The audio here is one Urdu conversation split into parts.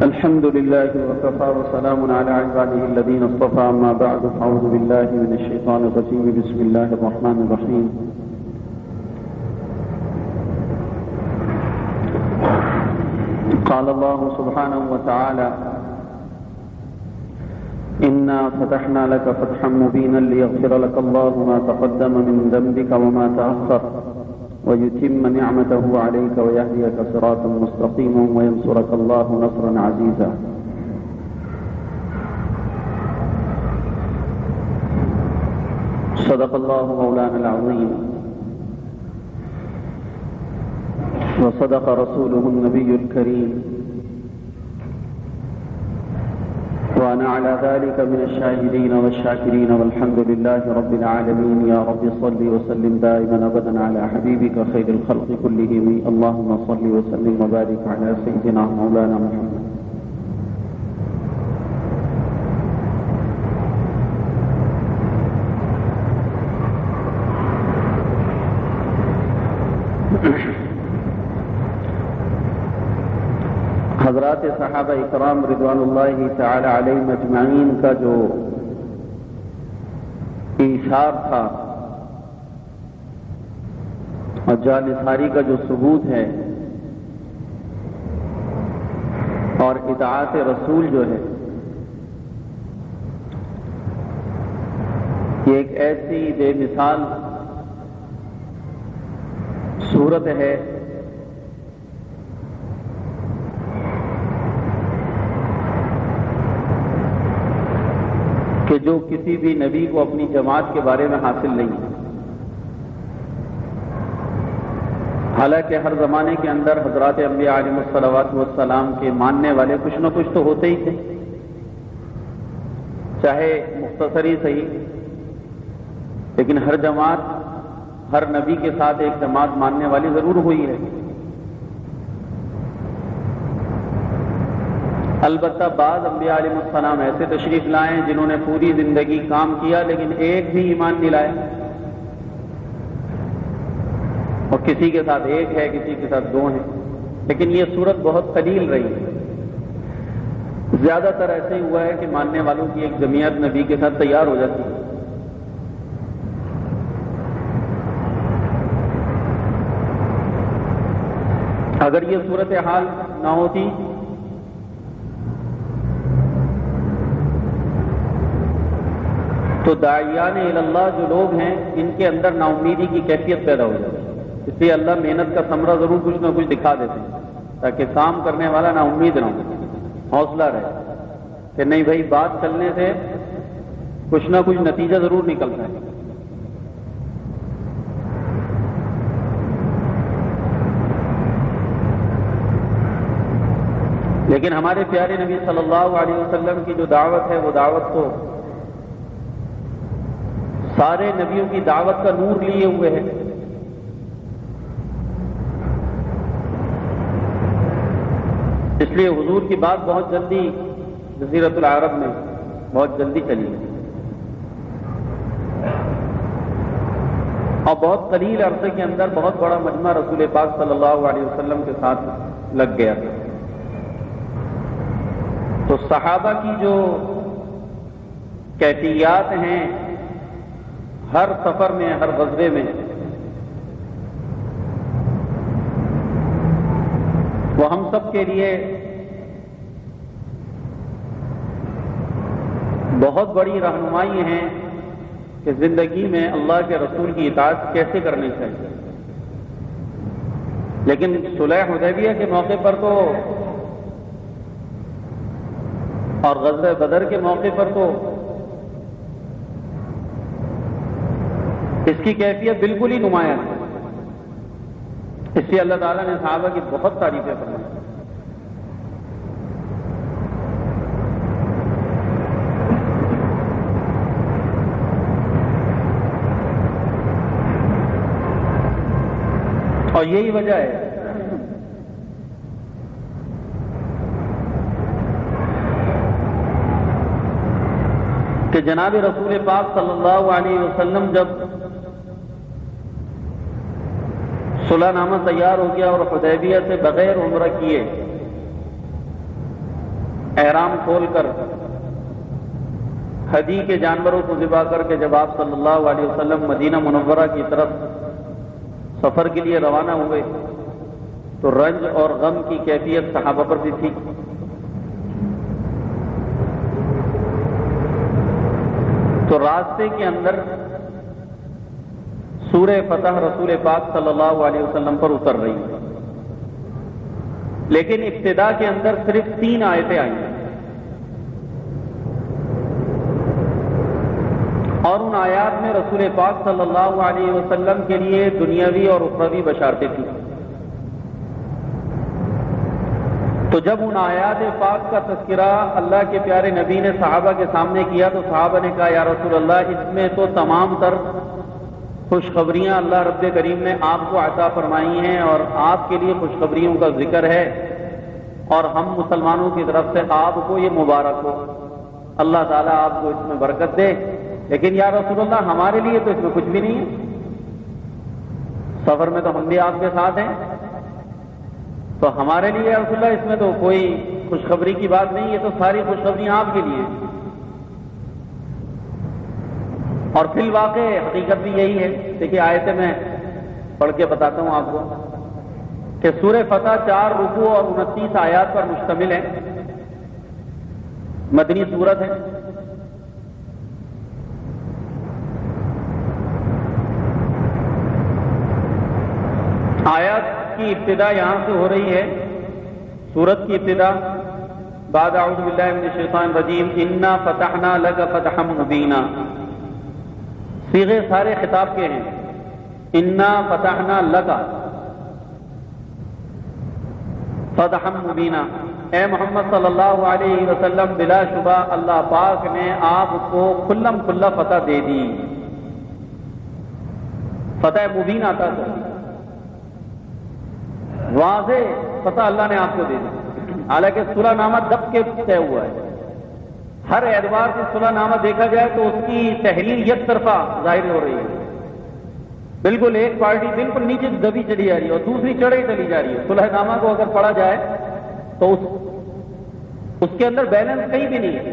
الحمد لله وكفى وسلام على عباده الذين اصطفى أما بعد فأعوذ بالله من الشيطان الرجيم بسم الله الرحمن الرحيم قال الله سبحانه وتعالى إنا فتحنا لك فتحا مبينا ليغفر لك الله ما تقدم من ذنبك وما تأخر ويتم نعمته عليك ويهديك صراطا مستقيما وينصرك الله نصرا عزيزا. صدق الله مولانا العظيم وصدق رسوله النبي الكريم وأنا على ذلك من الشاهدين والشاكرين والحمد لله رب العالمين. يا رب صل وسلم دائما أبدا على حبيبك خير الخلق كلهم. اللهم صل وسلم وبارك على سيدنا مولانا محمد. حضرات صحابہ اکرام رضوان اللہ تعالی علیہم اجمعین کا جو ایثار تھا اور جانثاری کا جو ثبوت ہے اور اطاعت رسول جو ہے، یہ ایک ایسی بے مثال صورت ہے کہ جو کسی بھی نبی کو اپنی جماعت کے بارے میں حاصل نہیں ہے. حالانکہ ہر زمانے کے اندر حضرات انبیاء علیہ الصلوات والسلام کے ماننے والے کچھ نہ کچھ تو ہوتے ہی تھے، چاہے مختصر ہی صحیح، لیکن ہر جماعت ہر نبی کے ساتھ ایک جماعت ماننے والی ضرور ہوئی ہے. البتہ بعض انبیاء علیہ السلام ایسے تشریف لائے جنہوں نے پوری زندگی کام کیا لیکن ایک بھی ایمان نہیں لائے، اور کسی کے ساتھ ایک ہے، کسی کے ساتھ دو ہیں، لیکن یہ صورت بہت قلیل رہی ہے. زیادہ تر ایسے ہی ہوا ہے کہ ماننے والوں کی ایک جمعیت نبی کے ساتھ تیار ہو جاتی ہے. اگر یہ صورتحال نہ ہوتی تو داعیان اللہ جو لوگ ہیں ان کے اندر نا امیدی کی کیفیت پیدا ہو جاتی ہے. اس لیے اللہ محنت کا ثمرہ ضرور کچھ نہ کچھ دکھا دیتے ہیں تاکہ کام کرنے والا نا امید نہ ہو، حوصلہ رہے کہ نہیں بھائی بات چلنے سے کچھ نہ کچھ نتیجہ ضرور نکلتا ہے. لیکن ہمارے پیارے نبی صلی اللہ علیہ وسلم کی جو دعوت ہے وہ دعوت تو سارے نبیوں کی دعوت کا نور لیے ہوئے ہے. اس لیے حضور کی بات بہت جلدی جزیرۃ العرب میں بہت جلدی چلی اور بہت قلیل عرصے کے اندر بہت بڑا مجمع رسول پاک صلی اللہ علیہ وسلم کے ساتھ لگ گیا. تو صحابہ کی جو کیفیات ہیں ہر سفر میں، ہر غزوے میں، وہ ہم سب کے لیے بہت بڑی رہنمائی ہیں کہ زندگی میں اللہ کے رسول کی اطاعت کیسے کرنی چاہیے. لیکن صلح حدیبیہ کے موقع پر تو اور غزوہ بدر کے موقع پر تو اس کی کیفیت بالکل ہی نمایاں ہے. اس لیے اللہ تعالیٰ نے صحابہ کی بہت تعریفیں فرمائی. اور یہی وجہ ہے کہ جناب رسول پاک صلی اللہ علیہ وسلم جب صلح نامہ تیار ہو گیا اور حدیبیہ سے بغیر عمرہ کیے احرام کھول کر حجی کے جانوروں کو ذبح کر کے جب آپ صلی اللہ علیہ وسلم مدینہ منورہ کی طرف سفر کے لیے روانہ ہوئے تو رنج اور غم کی کیفیت صحابہ پر بھی تھی. تو راستے کے اندر سورہ فتح رسول پاک صلی اللہ علیہ وسلم پر اتر رہی ہے، لیکن ابتدا کے اندر صرف 3 آیتیں آئی ہیں، اور ان آیات میں رسول پاک صلی اللہ علیہ وسلم کے لیے دنیاوی اور اخروی بشارتیں تھیں. تو جب ان آیات پاک کا تذکرہ اللہ کے پیارے نبی نے صحابہ کے سامنے کیا تو صحابہ نے کہا یا رسول اللہ اس میں تو تمام تر خوشخبریاں اللہ رب کریم نے آپ کو عطا فرمائی ہیں اور آپ کے لیے خوشخبریوں کا ذکر ہے، اور ہم مسلمانوں کی طرف سے آپ کو یہ مبارک ہو، اللہ تعالیٰ آپ کو اس میں برکت دے. لیکن یا رسول اللہ ہمارے لیے تو اس میں کچھ بھی نہیں ہے، سفر میں تو ہم بھی آپ کے ساتھ ہیں، تو ہمارے لیے یا رسول اللہ اس میں تو کوئی خوشخبری کی بات نہیں، یہ تو ساری خوشخبریاں آپ کے لیے ہیں. اور فی الواقع حقیقت بھی یہی ہے. دیکھیے آیتیں میں پڑھ کے بتاتا ہوں آپ کو کہ سورہ فتح 4 رکوع اور 29 آیات پر مشتمل ہے، مدنی سورت ہے. آیات کی ابتدا یہاں سے ہو رہی ہے، سورت کی ابتدا بعد اعوذ باللہ من الشیطان الرجیم انا فتحنا لک فتحا مبینا. صیغے سارے خطاب کے ہیں، انا فتحنا لک فتحا مبینا. اے محمد صلی اللہ علیہ وسلم بلا شبہ اللہ پاک نے آپ کو کھلم کھلا فتح دے دی. فتح مبین آتا تو واضح فتح اللہ نے آپ کو دے دی. حالانکہ صلح نامہ دب کے طے ہوا ہے، ہر اعتبار سے صلح نامہ دیکھا جائے تو اس کی تحریر یک طرفہ ظاہر ہو رہی ہے. بالکل ایک پارٹی بالکل نیچے دبی چلی جا رہی ہے اور دوسری چڑھے چلی جا رہی ہے. صلح نامہ کو اگر پڑھا جائے تو اس کے اندر بیلنس کہیں بھی نہیں ہے،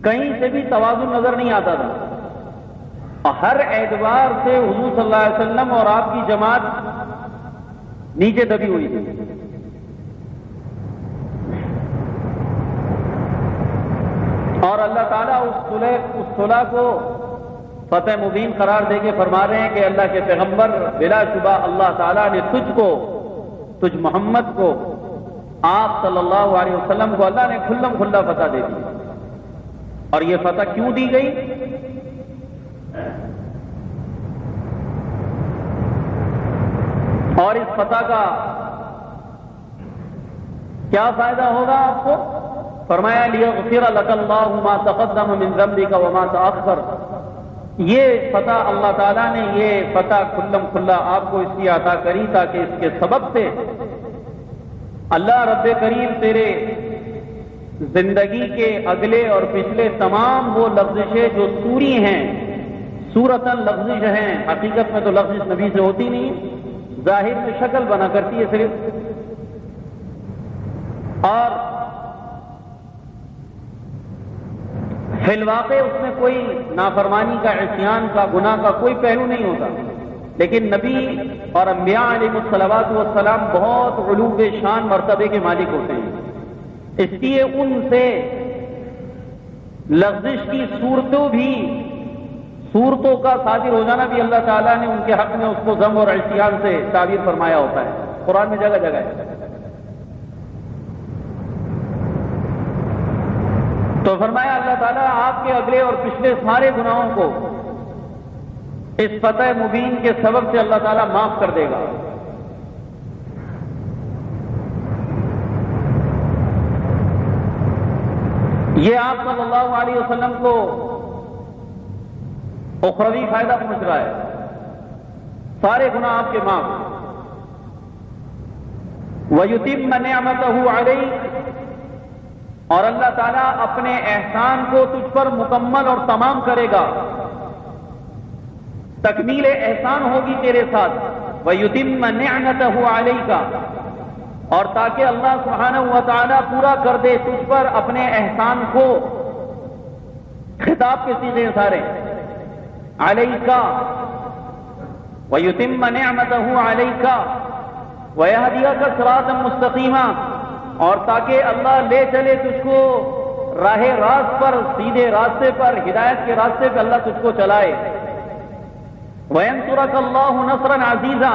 کہیں سے بھی توازن نظر نہیں آتا تھا. اور ہر اعتبار سے حضور صلی اللہ علیہ وسلم اور آپ کی جماعت نیچے دبی ہوئی تھی. اور اللہ تعالیٰ اس صلح کو فتح مبین قرار دے کے فرما رہے ہیں کہ اللہ کے پیغمبر بلا شبہ اللہ تعالیٰ نے تجھ محمد کو، آپ صلی اللہ علیہ وسلم کو اللہ نے کھلم کھلا فتح دے دی. اور یہ فتح کیوں دی گئی؟ اور اس فتح کا کیا فائدہ ہوگا آپ کو؟ فرمایا لیغفر لک اللہ ما تقدم من ذنبک وما تأخر. یہ فتح اللہ تعالیٰ نے یہ فتح کھلم کھلا آپ کو اس کی عطا کری تاکہ اس کے سبب سے اللہ رب کریم تیرے زندگی کے اگلے اور پچھلے تمام وہ لغزشیں جو سوری ہیں، صورتاً لغزش ہیں، حقیقت میں تو لغزش نبی سے ہوتی نہیں، ظاہر میں شکل بنا کرتی ہے صرف، اور فی الواقع اس میں کوئی نافرمانی کا، عصیان کا، گناہ کا کوئی پہلو نہیں ہوتا. لیکن نبی اور انبیاء علیہ الصلوات والسلام بہت علو شان مرتبے کے مالک ہوتے ہیں، اس لیے ان سے لغزش کی صورتوں کا صادر ہو جانا بھی اللہ تعالیٰ نے ان کے حق میں اس کو ذم اور عصیان سے تعبیر فرمایا ہوتا ہے. قرآن میں جگہ جگہ ہے. تو فرمایا اللہ تعالیٰ آپ کے اگلے اور پچھلے سارے گناہوں کو اس فتح مبین کے سبب سے اللہ تعالیٰ معاف کر دے گا. یہ آپ صلی اللہ علیہ وسلم کو اخروی فائدہ پہنچ رہا ہے، سارے گناہ آپ کے معاف. وَيُتِمَّ نِعْمَتَهُ عَلَيْكَ، اور اللہ تعالیٰ اپنے احسان کو تجھ پر مکمل اور تمام کرے گا، تکمیل احسان ہوگی تیرے ساتھ. وَيُتِمَّ نِعْمَتَهُ عَلَيْكَ، اور تاکہ اللہ سبحانہ و تعالیٰ پورا کر دے تجھ پر اپنے احسان کو. خطاب کے صیغے سارے علیک ویتم نعمتہ علیک ویہدیک صراطا مستقیما، اور تاکہ اللہ لے چلے تجھ کو راہ راست پر، سیدھے راستے پر، ہدایت کے راستے پہ اللہ تجھ کو چلائے. وینصرک اللہ نصرا عزیزا،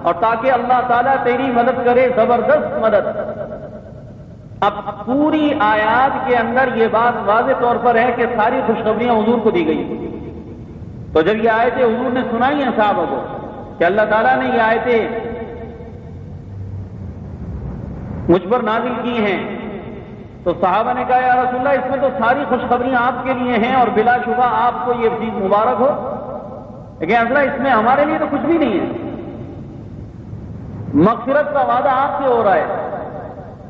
اور تاکہ اللہ تعالیٰ تیری مدد کرے زبردست مدد. اب پوری آیات کے اندر یہ بات واضح طور پر ہے کہ ساری خوشخبریاں حضور کو دی گئی. تو جب یہ آیتیں حضور نے سنائی ہیں صحابہ کو کہ اللہ تعالیٰ نے یہ آیتیں مجھ پر نازل کی ہیں، تو صحابہ نے کہا یا رسول اللہ اس میں تو ساری خوشخبریاں آپ کے لیے ہیں اور بلا شبہ آپ کو یہ چیز مبارک ہو، لیکن اصلا اس میں ہمارے لیے تو کچھ بھی نہیں ہے. مغفرت کا وعدہ آپ سے ہو رہا ہے،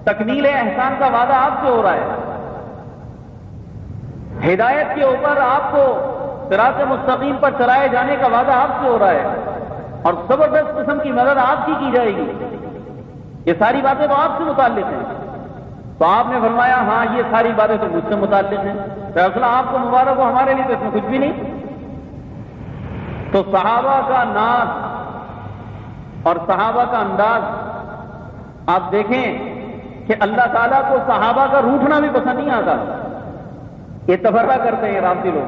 تکمیل احسان کا وعدہ آپ سے ہو رہا ہے، ہدایت کے اوپر آپ کو صراط مستقیم پر چلائے جانے کا وعدہ آپ سے ہو رہا ہے، اور زبردست قسم کی مدد آپ کی جائے گی. یہ ساری باتیں تو آپ سے متعلق ہیں. تو آپ نے فرمایا ہاں یہ ساری باتیں تو مجھ سے متعلق ہیں. فیصلہ آپ کو مبارک ہو، ہمارے لیے تو اس میں کچھ بھی نہیں. تو صحابہ کا ناز اور صحابہ کا انداز آپ دیکھیں کہ اللہ تعالیٰ کو صحابہ کا روٹھنا بھی پسند نہیں آتا. یہ تفرہ کرتے ہیں رافضی لوگ.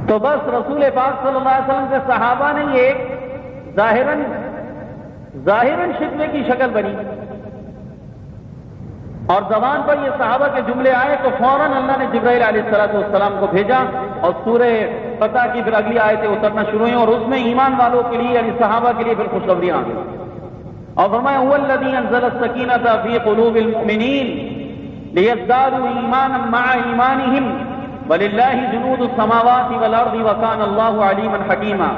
تو بس رسول پاک صلی اللہ علیہ وسلم کے صحابہ نے یہ ایک ظاہراً شکوے کی شکل بنی، اور زبان پر یہ صحابہ کے جملے آئے تو فوراً اللہ نے جبرائیل علیہ السلام کو بھیجا، اور سورہ فتح کی پھر اگلی آیتیں اترنا شروع ہوئیں، اور اس میں ایمان والوں کے لیے یعنی صحابہ کے لیے پھر خوشخبریاں آ گئی. اور فرمایا هو الذی انزل السکینۃ فی قلوب المؤمنین لیزدادوا ایمانا مع ایمانہم وللہ جنود السماوات والارض وکان اللہ علیما حکیما.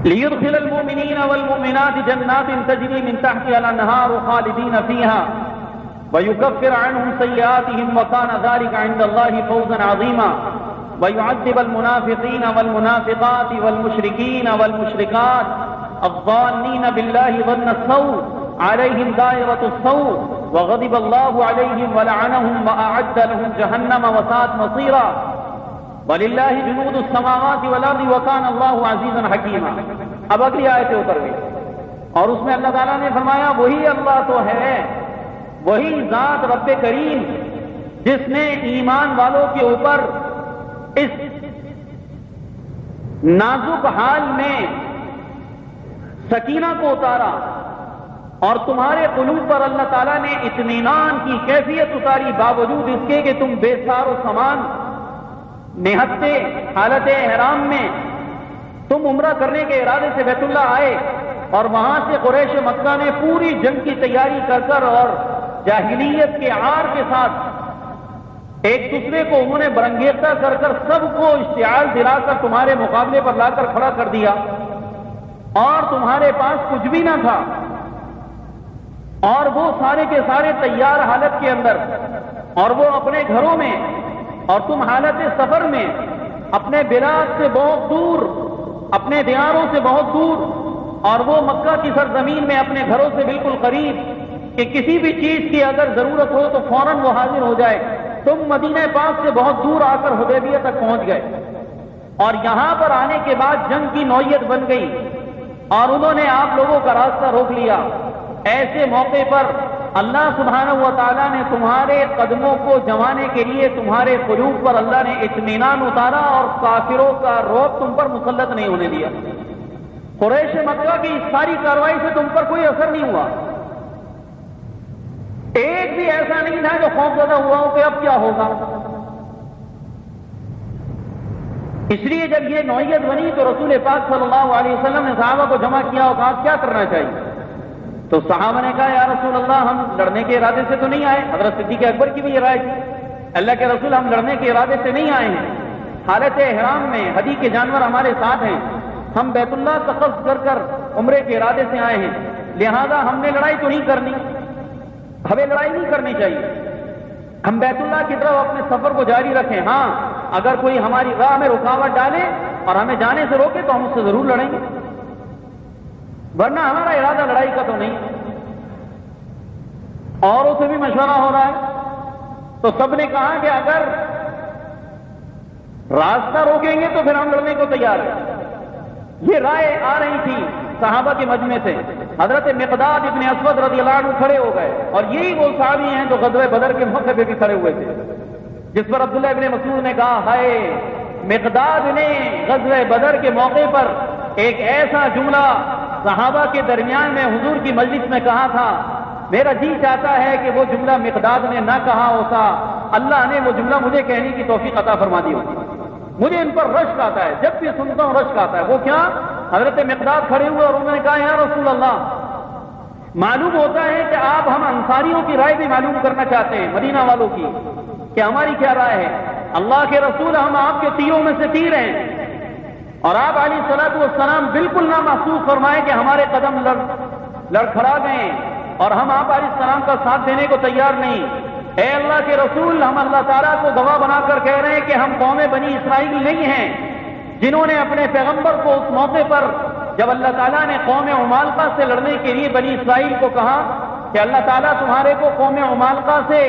ليدخل المؤمنين والمؤمنات جنات تجري من تحتها الأنهار خالدين فيها ويكفر عنهم سيئاتهم وكان ذلك عند الله فوزا عظيما ويعذب المنافقين والمنافقات والمشركين والمشركات الظانين بالله ظن السوء عليهم دائرة السوء وغضب الله عليهم ولعنهم وأعد لهم جهنم وساءت مصيرا وَلِلَّهِ جُنُودُ السَّمَاوَاتِ وَالْأَرْضِ وَكَانَ اللَّهُ عَزِيزًا حَكِيمًا. اب اگلی آیتیں اتر گئی، اور اس میں اللہ تعالیٰ نے فرمایا وہی اللہ تو ہے، وہی ذات رب کریم جس نے ایمان والوں کے اوپر اس نازک حال میں سکینہ کو اتارا، اور تمہارے قلوب پر اللہ تعالیٰ نے اطمینان کی کیفیت اتاری، باوجود اس کے کہ تم بے سار و سامان نہتے حالت احرام میں تم عمرہ کرنے کے ارادے سے بیت اللہ آئے، اور وہاں سے قریش مکہ نے پوری جنگ کی تیاری کر اور جاہلیت کے عار کے ساتھ ایک دوسرے کو انہوں نے برنگیختہ کر سب کو اشتعال دلا کر تمہارے مقابلے پر لا کر کھڑا کر دیا، اور تمہارے پاس کچھ بھی نہ تھا، اور وہ سارے کے سارے تیار حالت کے اندر، اور وہ اپنے گھروں میں، اور تم حالت سفر میں اپنے بلاد سے بہت دور، اپنے دیاروں سے بہت دور، اور وہ مکہ کی سرزمین میں اپنے گھروں سے بالکل قریب کہ کسی بھی چیز کی اگر ضرورت ہو تو فوراً وہ حاضر ہو جائے. تم مدینہ پاک سے بہت دور آ کر حدیبیہ تک پہنچ گئے، اور یہاں پر آنے کے بعد جنگ کی نوعیت بن گئی، اور انہوں نے آپ لوگوں کا راستہ روک لیا. ایسے موقع پر اللہ سبحانہ و تعالیٰ نے تمہارے قدموں کو جمانے کے لیے تمہارے قلوب پر اللہ نے اطمینان اتارا، اور کافروں کا رعب تم پر مسلط نہیں ہونے دیا. قریش مکہ کی اس ساری کارروائی سے تم پر کوئی اثر نہیں ہوا. ایک بھی ایسا نہیں تھا جو خوف زدہ ہوا ہو کہ اب کیا ہوگا. اس لیے جب یہ نوعیت بنی تو رسول پاک صلی اللہ علیہ وسلم نے صحابہ کو جمع کیا اور کہا کیا کرنا چاہیے. تو صحابہ نے کہا یا رسول اللہ ہم لڑنے کے ارادے سے تو نہیں آئے. حضرت صدیق اکبر کی بھی یہ رائے تھی، اللہ کے رسول ہم لڑنے کے ارادے سے نہیں آئے ہیں، حالت احرام میں ہدی کے جانور ہمارے ساتھ ہیں، ہم بیت اللہ کا قصد کر عمرے کے ارادے سے آئے ہیں، لہذا ہم نے لڑائی تو نہیں کرنی، ہمیں لڑائی نہیں کرنی چاہیے، ہم بیت اللہ کی طرف اپنے سفر کو جاری رکھیں. ہاں اگر کوئی ہماری راہ میں رکاوٹ ڈالے اور ہمیں جانے سے روکے تو ہم اس سے ضرور لڑیں گے، ورنہ ہمارا ارادہ لڑائی کا تو نہیں۔ اوروں سے بھی مشورہ ہو رہا ہے تو سب نے کہا کہ اگر راستہ روکیں گے تو پھر ہم لڑنے کو تیار ہیں۔ یہ رائے آ رہی تھی صحابہ کے مجمع سے۔ حضرت مقداد ابن اسود رضی اللہ عنہ کھڑے ہو گئے، اور یہی وہ صحابی ہیں جو غزوہ بدر کے موقع پہ بھی کھڑے ہوئے تھے، جس پر عبداللہ ابن مسعود نے کہا، ہائے مقداد نے غزوہ بدر کے موقع پر ایک ایسا جملہ صحابہ کے درمیان میں حضور کی مجلس میں کہا تھا، میرا جی چاہتا ہے کہ وہ جملہ مقداد نے نہ کہا ہوتا، اللہ نے وہ جملہ مجھے کہنے کی توفیق عطا فرما دی ہوتی۔ مجھے ان پر رشک آتا ہے، جب بھی سنتا ہوں رشک آتا ہے۔ وہ کیا؟ حضرت مقداد کھڑے ہوئے اور انہوں نے کہا، یا رسول اللہ، معلوم ہوتا ہے کہ آپ ہم انصاریوں کی رائے بھی معلوم کرنا چاہتے ہیں، مدینہ والوں کی، کہ ہماری کیا رائے ہے۔ اللہ کے رسول، ہم آپ کے تیروں میں سے تیر ہیں، اور آپ علیہ الصلوۃ والسلام بالکل نہ محسوس فرمائے کہ ہمارے قدم لڑکھڑا گئے اور ہم آپ علیہ السلام کا ساتھ دینے کو تیار نہیں۔ اے اللہ کے رسول، ہم اللہ تعالیٰ کو گواہ بنا کر کہہ رہے ہیں کہ ہم قوم بنی اسرائیل نہیں ہیں، جنہوں نے اپنے پیغمبر کو اس موقع پر جب اللہ تعالیٰ نے قوم عمالقہ سے لڑنے کے لیے بنی اسرائیل کو کہا کہ اللہ تعالیٰ تمہارے کو قوم عمالقہ سے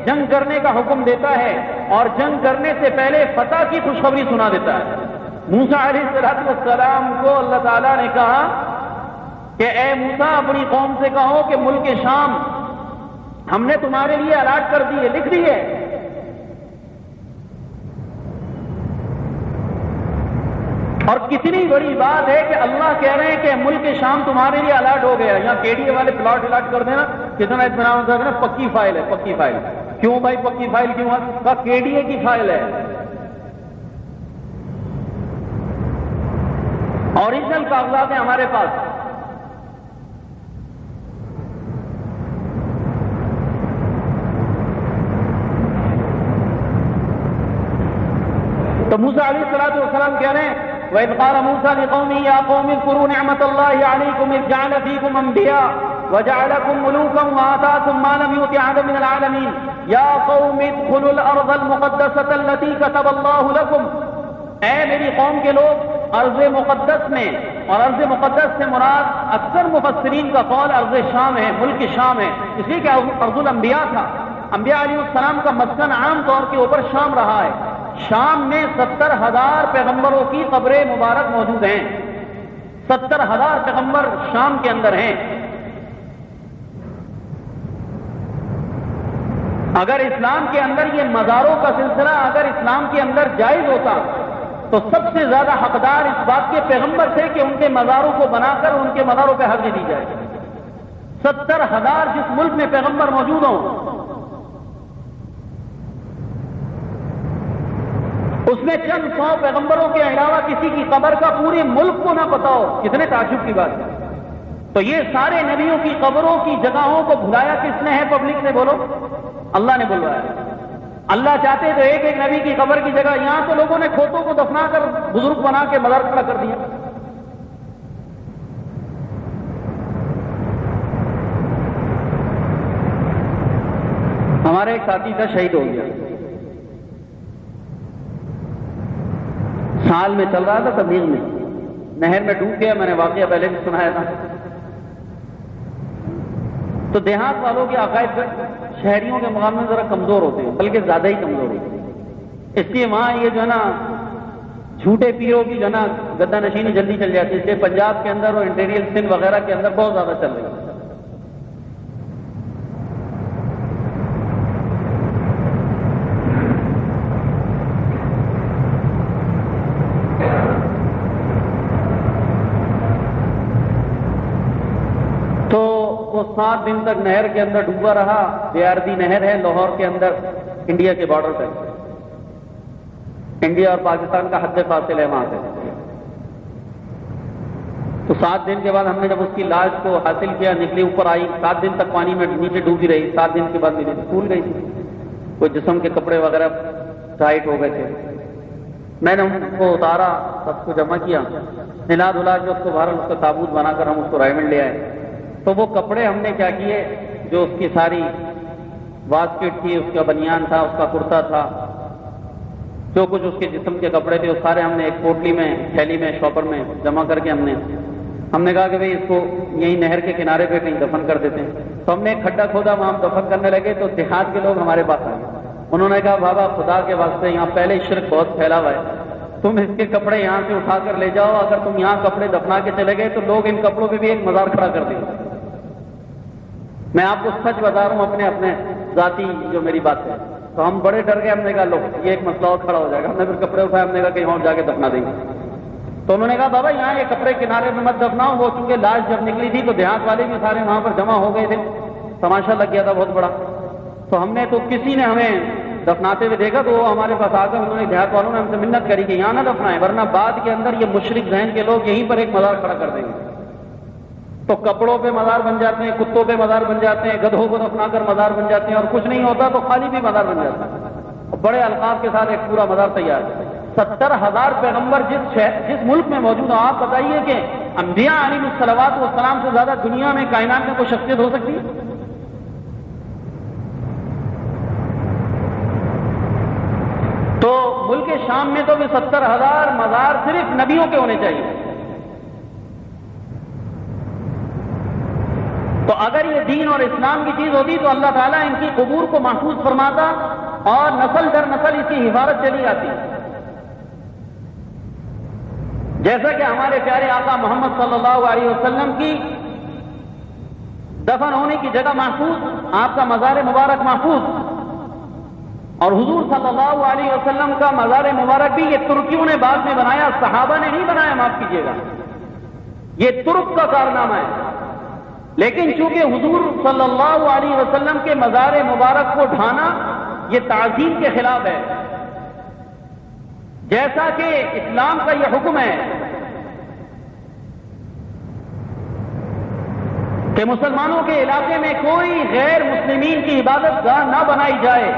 جنگ کرنے کا حکم دیتا ہے اور جنگ کرنے سے پہلے فتح کی خوشخبری سنا دیتا ہے۔ موسیٰ علیہ السلام کو اللہ تعالیٰ نے کہا کہ اے موسیٰ، اپنی قوم سے کہو کہ ملک شام ہم نے تمہارے لیے الاٹ کر دی ہے، لکھ دی ہے۔ اور کتنی بڑی بات ہے کہ اللہ کہہ رہے ہیں کہ ملک شام تمہارے لیے الاٹ ہو گیا۔ یہاں کے ڈی اے والے پلاٹ الاٹ کر دینا، کتنا اطمینان ہوتا ہے، پکی فائل ہے، پکی فائل۔ کیوں بھائی پکی فائل کیوں ہے؟ کے ڈی اے کی فائل ہے، اوریجنل کاغذات ہیں ہمارے پاس۔ تو موسیٰ علیہ السلام کہہ رہے ہیں، وَإِذْ قَالَ مُوسَىٰ لِقَوْمِهِ يَا قَوْمِ اذْكُرُوا نِعْمَةَ اللَّهِ عَلَيْكُمْ إِذْ جَعَلَ فِيكُمْ أَنْبِيَاءَ وَجَعَلَكُمْ مُلُوكًا وَآتَاكُمْ مَا لَمْ يُؤْتِ أَحَدًا مِنَ الْعَالَمِينَ يَا قَوْمِ ادْخُلُوا الْأَرْضَ الْمُقَدَّسَةَ الَّتِي كَتَبَ اللَّهُ لَكُمْ۔ اے میری قوم کے لوگ، ارض مقدس میں، اور ارض مقدس سے مراد اکثر مفسرین کا قول ارض شام ہے، ملک شام ہے، اس لیے کہ ارض الانبیاء تھا۔ انبیاء علیہ السلام کا مسکن عام طور کے اوپر شام رہا ہے۔ شام میں 70,000 پیغمبروں کی قبریں مبارک موجود ہیں، 70,000 پیغمبر شام کے اندر ہیں۔ اگر اسلام کے اندر یہ مزاروں کا سلسلہ اگر اسلام کے اندر جائز ہوتا تو سب سے زیادہ حقدار اس بات کے پیغمبر تھے کہ ان کے مزاروں کو بنا کر ان کے مزاروں پہ حج دی جائے۔ 70,000 جس ملک میں پیغمبر موجود ہوں، اس میں چند 100 پیغمبروں کے علاوہ کسی کی قبر کا پورے ملک کو نہ پتا ہو، کتنے تعجب کی بات ہے۔ تو یہ سارے نبیوں کی قبروں کی جگہوں کو بھلایا کس نے ہے؟ پبلک نے، بولو، اللہ نے بلوایا۔ اللہ چاہتے تو ایک ایک نبی کی قبر کی جگہ، یہاں تو لوگوں نے کھوتوں کو دفنا کر بزرگ بنا کے مزار کھڑا کر دیا۔ ہمارے ایک ساتھی کا شہید ہو گیا، سال میں چل رہا تھا تبلیغ میں، نہر میں ڈوب گیا، میں نے واقعہ پہلے بھی سنایا تھا۔ تو دیہات والوں کے عقائد شہریوں کے مقابلے میں ذرا کمزور ہوتے ہیں، بلکہ زیادہ ہی کمزور ہوتے ہیں، اس لیے وہاں یہ جو ہے نا جھوٹے پیروں کی جو ہے نا گدہ نشینی جلدی چل جاتی ہے، اس لیے پنجاب کے اندر اور انٹیریل سندھ وغیرہ کے اندر بہت زیادہ چل رہی ہے۔ وہ 7 دن تک نہر کے اندر ڈوبا رہا۔ بیاردی نہر ہے لاہور کے اندر، انڈیا کے بارڈر پہ، انڈیا اور پاکستان کا حد فاصل ہے وہاں سے۔ تو 7 دن کے بعد ہم نے جب اس کی لاش کو حاصل کیا، نکلی اوپر آئی، 7 دن تک پانی میں نیچے ڈوبی رہی، 7 دن کے بعد میری پھول گئی تھی، کوئی جسم کے کپڑے وغیرہ ٹائٹ ہو گئے تھے۔ میں نے ان کو اتارا، سب کو جمع کیا، نلا دھلا کے اس کو بہرحال اس کا تابوت بنا کر ہم اس کو رائمنڈ لے آئے۔ تو وہ کپڑے ہم نے کیا کیے، جو اس کی ساری واسکٹ تھی، اس کا بنیان تھا، اس کا کرتا تھا، جو کچھ اس کے جسم کے کپڑے تھے وہ سارے ہم نے ایک پوٹلی میں، تھیلی میں، شاپر میں جمع کر کے ہم نے کہا کہ بھئی اس کو یہیں نہر کے کنارے پہ کہیں دفن کر دیتے ہیں. تو ہم نے ایک کھڈا کھودا، وہاں ہم دفن کرنے لگے تو دیہات کے لوگ ہمارے پاس آئے. انہوں نے کہا بابا خدا کے واسطے یہاں پہلے شرک بہت پھیلا ہوا ہے، تم اس کے کپڑے یہاں سے اٹھا کر لے جاؤ، اگر تم یہاں کپڑے دفنا کے چلے گئے تو لوگ ان کپڑوں پہ بھی ایک مزار کھڑا کر دیں گے. میں آپ کو سچ بتا رہا ہوں، اپنے ذاتی جو میری بات ہے. تو ہم بڑے ڈر گئے، ہم نے کہا لو یہ ایک مسئلہ اور کھڑا ہو جائے گا. ہم نے پھر کپڑے اٹھائے، ہم نے کہا کہیں اور جا کے دفنا دیں گے. تو انہوں نے کہا بابا یہاں یہ کپڑے کنارے میں مت دفناؤ. وہ چونکہ لاش جب نکلی تھی تو دیہات والے بھی سارے وہاں پر جمع ہو گئے تھے، تماشا لگ گیا تھا بہت بڑا. تو ہم نے تو کسی نے ہمیں دفناتے ہوئے دیکھا تو وہ ہمارے پاس آ کر انہوں نے دیہات والوں نے ہم سے منت کری کہ یہاں نہ دفنائیں، ورنہ بعد کے اندر یہ مشرک ذہن کے لوگ یہیں پر ایک مزار کھڑا کر دیں گے. تو کپڑوں پہ مزار بن جاتے ہیں، کتوں پہ مزار بن جاتے ہیں، گدھوں کو دفنا کر مزار بن جاتے ہیں، اور کچھ نہیں ہوتا تو خالی بھی مزار بن جاتا ہے. بڑے القاب کے ساتھ ایک پورا مزار تیار ہے. 70,000 پیغمبر جس ملک میں موجود ہوں، آپ بتائیے کہ انبیاء علیہ الصلوات والسلام سے زیادہ دنیا میں کائنات میں کوئی شخصیت ہو سکتی ہے؟ تو ملک شام میں تو بھی 70,000 مزار صرف نبیوں کے ہونے چاہیے. تو اگر یہ دین اور اسلام کی چیز ہوتی تو اللہ تعالیٰ ان کی قبور کو محفوظ فرماتا اور نسل در نسل اس کی حفاظت چلی آتی. جیسا کہ ہمارے پیارے آقا محمد صلی اللہ علیہ وسلم کی دفن ہونے کی جگہ محفوظ، آپ کا مزار مبارک محفوظ، اور حضور صلی اللہ علیہ وسلم کا مزار مبارک بھی یہ ترکیوں نے بعد میں بنایا، صحابہ نے نہیں بنایا، معاف کیجیے گا، یہ ترک کا کارنامہ ہے. لیکن چونکہ حضور صلی اللہ علیہ وسلم کے مزار مبارک کو ڈھانا یہ تعظیم کے خلاف ہے. جیسا کہ اسلام کا یہ حکم ہے کہ مسلمانوں کے علاقے میں کوئی غیر مسلمین کی عبادت گاہ نہ بنائی جائے،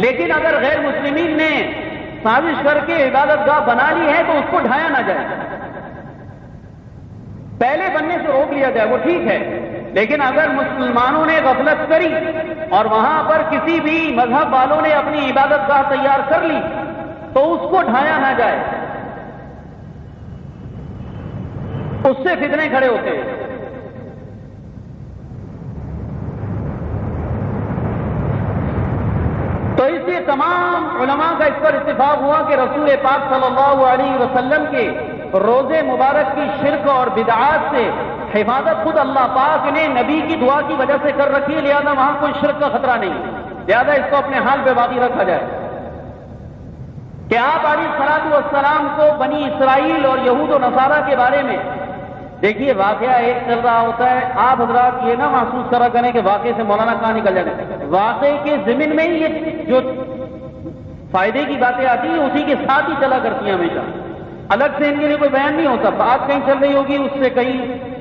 لیکن اگر غیر مسلمین نے سازش کر کے عبادت گاہ بنا لی ہے تو اس کو ڈھایا نہ جائے. پہلے بننے سے روک لیا جائے وہ ٹھیک ہے، لیکن اگر مسلمانوں نے غفلت کری اور وہاں پر کسی بھی مذہب والوں نے اپنی عبادت گاہ تیار کر لی تو اس کو ڈھایا نہ جائے، اس سے فتنے کھڑے ہوتے ہیں. تو اس لیے تمام علماء کا اس پر اتفاق ہوا کہ رسول پاک صلی اللہ علیہ وسلم کے روزے مبارک کی شرک اور بدعات سے حفاظت خود اللہ پاک نے نبی کی دعا کی وجہ سے کر رکھی ہے، لہذا وہاں کوئی شرک کا خطرہ نہیں، لہذا اس کو اپنے حال پہ باقی رکھا جائے. کہ آپ علیہ الصلوۃ والسلام کو بنی اسرائیل اور یہود و نصارہ کے بارے میں دیکھیے واقعہ ایک چل رہا ہوتا ہے، آپ حضرات یہ نہ محسوس کرا کریں کہ واقعے سے مولانا کہاں نکل جائے. واقعے کے ضمن میں ہی یہ جو فائدے کی باتیں آتی ہیں اسی کے ساتھ ہی چلا کرتی ہیں ہمیشہ، الگ سے ان کے لیے کوئی بیان نہیں ہوتا. بات کہیں چل رہی ہوگی، اس سے کہیں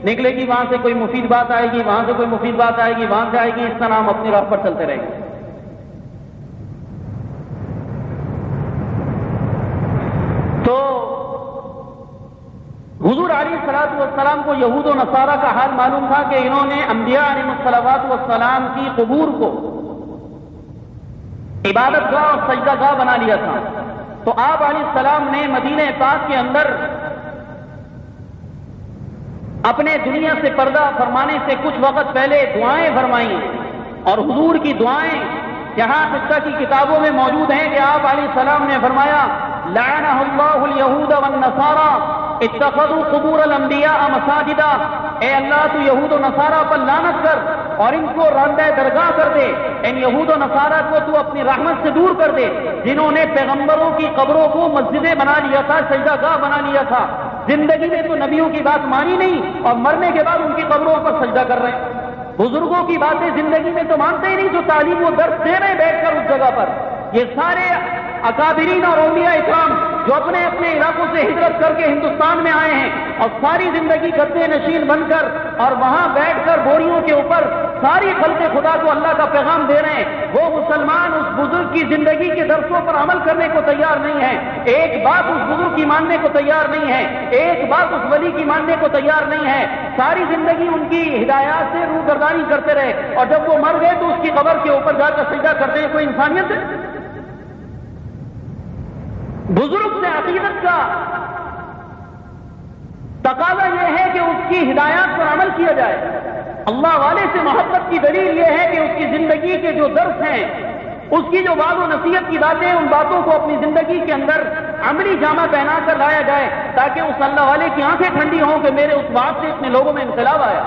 نکلے گی، وہاں سے کوئی مفید بات آئے گی، وہاں سے کوئی مفید بات آئے گی، وہاں سے آئے گی، اس کا نام اپنی راہ پر چلتے رہے گا. تو حضور علیہ الصلوۃ والسلام کو یہود و نصارہ کا حال معلوم تھا کہ انہوں نے انبیاء علیہ الصلوۃ والسلام کی قبور کو عبادت گاہ اور سجدہ گاہ بنا لیا تھا. تو آپ علیہ السلام نے مدینہ پاک کے اندر اپنے دنیا سے پردہ فرمانے سے کچھ وقت پہلے دعائیں فرمائیں، اور حضور کی دعائیں یہاں قصہ کی کتابوں میں موجود ہیں کہ آپ علیہ السلام نے فرمایا لعنہ اللہ الیہود والنصارى اتخذوا قبور الانبیاء مساجدا. اے اللہ تو یہود و نصارہ پر لعنت کر اور ان کو راندہ درگاہ کر دے، ان یہود و نصارہ کو تو اپنی رحمت سے دور کر دے جنہوں نے پیغمبروں کی قبروں کو مسجدیں بنا لیا تھا، سجدہ گاہ بنا لیا تھا. زندگی میں تو نبیوں کی بات مانی نہیں اور مرنے کے بعد ان کی قبروں پر سجدہ کر رہے ہیں. بزرگوں کی باتیں زندگی میں تو مانتے ہی نہیں، جو تعلیم و درس دے رہے بیٹھ کر اس جگہ پر. یہ سارے اکابرین اور اولیاء اکرام جو اپنے اپنے علاقوں سے ہجرت کر کے ہندوستان میں آئے ہیں اور ساری زندگی گدے نشین بن کر اور وہاں بیٹھ کر بوریوں کے اوپر ساری خلق خدا کو اللہ کا پیغام دے رہے ہیں، وہ مسلمان اس بزرگ کی زندگی کے درسوں پر عمل کرنے کو تیار نہیں ہے، ایک بات اس بزرگ کی ماننے کو تیار نہیں ہے، ایک بات اس ولی کی ماننے کو تیار نہیں ہے. ساری زندگی ان کی ہدایات سے روگردانی کرتے رہے اور جب وہ مر گئے تو اس کی قبر کے اوپر جا کر سجدہ کرتے ہیں. کوئی انسانیت ہے؟ بزرگ سے عقیدت کا تقاضا یہ ہے کہ اس کی ہدایات پر عمل کیا جائے. اللہ والے سے محبت کی دلیل یہ ہے کہ اس کی زندگی کے جو درس ہیں، اس کی جو وعظ و نصیحت کی باتیں، ان باتوں کو اپنی زندگی کے اندر عملی جامہ پہنا کر لایا جائے، تاکہ اس اللہ والے کی آنکھیں ٹھنڈی ہوں کہ میرے اس بات سے اتنے لوگوں میں انقلاب آیا.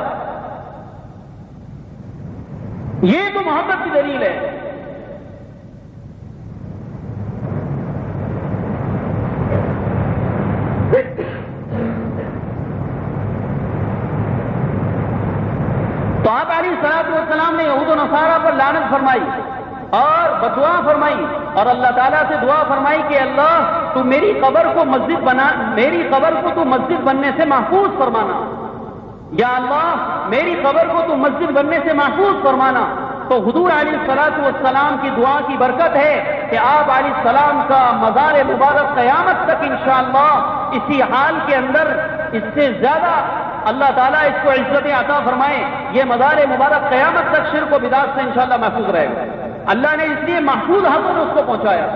یہ تو محبت کی دلیل ہے. تو آپ علیہ الصلوۃ والسلام نے یہود و نصارہ پر لعنت فرمائی اور بدعا فرمائی، اور اللہ تعالیٰ سے دعا فرمائی کہ اللہ تو میری قبر کو مسجد بنا، میری قبر کو تو مسجد بننے سے محفوظ فرمانا. یا اللہ میری قبر کو تو مسجد بننے سے محفوظ فرمانا. تو حضور علیہ الصلوۃ والسلام کی دعا کی برکت ہے کہ آپ علیہ السلام کا مزار مبارک قیامت تک انشاءاللہ اسی حال کے اندر، اس سے زیادہ اللہ تعالیٰ اس کو عزت عطا فرمائے، یہ مزار مبارک قیامت تک شرک و بدعت سے انشاءاللہ محفوظ رہے گا. اللہ نے اس لیے محفوظ ہاتھوں میں اس کو پہنچایا.